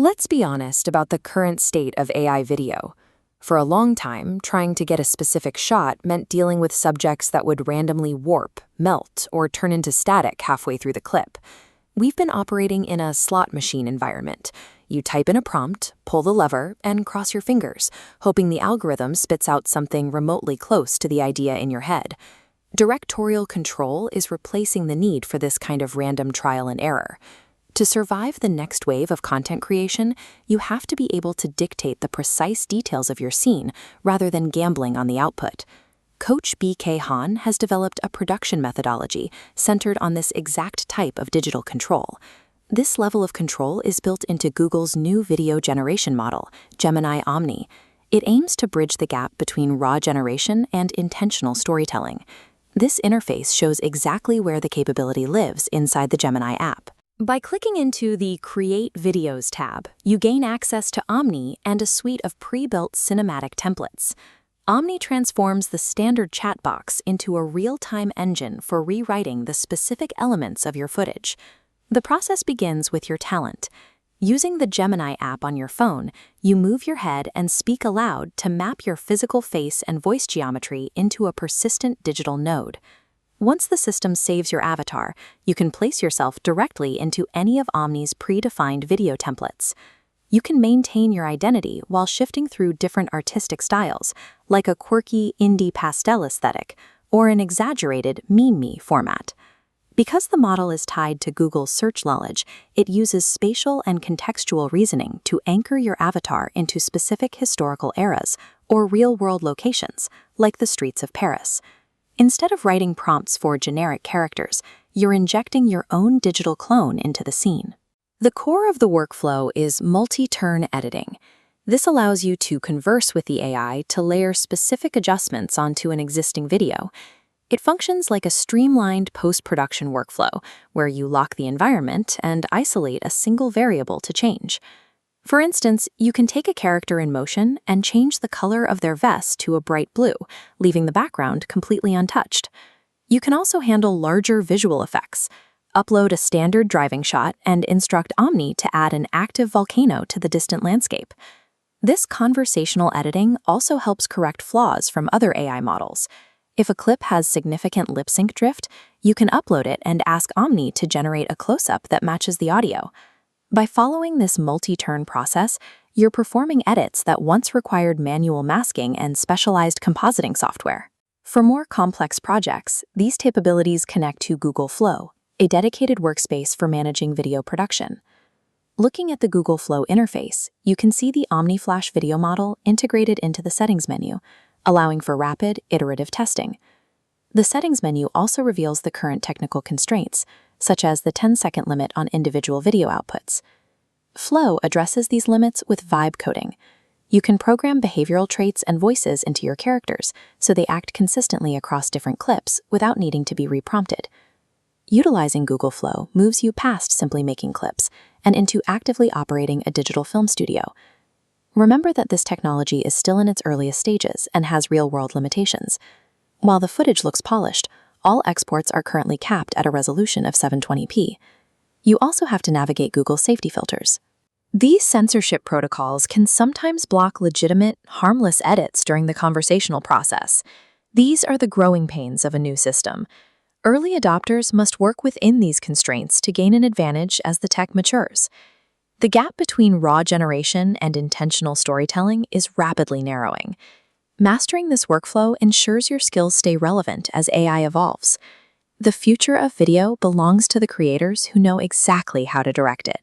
Let's be honest about the current state of AI video. For a long time, trying to get a specific shot meant dealing with subjects that would randomly warp, melt, or turn into static halfway through the clip. We've been operating in a slot machine environment. You type in a prompt, pull the lever, and cross your fingers, hoping the algorithm spits out something remotely close to the idea in your head. Directorial control is replacing the need for this kind of random trial and error. To survive the next wave of content creation, you have to be able to dictate the precise details of your scene rather than gambling on the output. Coach B.K. Han has developed a production methodology centered on this exact type of digital control. This level of control is built into Google's new video generation model, Gemini Omni. It aims to bridge the gap between raw generation and intentional storytelling. This interface shows exactly where the capability lives inside the Gemini app. By clicking into the Create Videos tab, you gain access to Omni and a suite of pre-built cinematic templates. Omni transforms the standard chat box into a real-time engine for rewriting the specific elements of your footage. The process begins with your talent. Using the Gemini app on your phone, you move your head and speak aloud to map your physical face and voice geometry into a persistent digital node. Once the system saves your avatar, you can place yourself directly into any of Omni's predefined video templates. You can maintain your identity while shifting through different artistic styles, like a quirky indie pastel aesthetic or an exaggerated meme-me format. Because the model is tied to Google's search knowledge, it uses spatial and contextual reasoning to anchor your avatar into specific historical eras or real-world locations, like the streets of Paris. Instead of writing prompts for generic characters, you're injecting your own digital clone into the scene. The core of the workflow is multi-turn editing. This allows you to converse with the AI to layer specific adjustments onto an existing video. It functions like a streamlined post-production workflow, where you lock the environment and isolate a single variable to change. For instance, you can take a character in motion and change the color of their vest to a bright blue, leaving the background completely untouched. You can also handle larger visual effects. Upload a standard driving shot and instruct Omni to add an active volcano to the distant landscape. This conversational editing also helps correct flaws from other AI models. If a clip has significant lip-sync drift, you can upload it and ask Omni to generate a close-up that matches the audio. By following this multi-turn process, you're performing edits that once required manual masking and specialized compositing software. For more complex projects, these capabilities connect to Google Flow, a dedicated workspace for managing video production. Looking at the Google Flow interface, you can see the Omni Flash video model integrated into the settings menu, allowing for rapid, iterative testing. The settings menu also reveals the current technical constraints, such as the 10-second limit on individual video outputs. Flow addresses these limits with vibe coding. You can program behavioral traits and voices into your characters so they act consistently across different clips without needing to be reprompted. Utilizing Google Flow moves you past simply making clips and into actively operating a digital film studio. Remember that this technology is still in its earliest stages and has real-world limitations. While the footage looks polished, all exports are currently capped at a resolution of 720p. You also have to navigate Google's safety filters. These censorship protocols can sometimes block legitimate, harmless edits during the conversational process. These are the growing pains of a new system. Early adopters must work within these constraints to gain an advantage as the tech matures. The gap between raw generation and intentional storytelling is rapidly narrowing. Mastering this workflow ensures your skills stay relevant as AI evolves. The future of video belongs to the creators who know exactly how to direct it.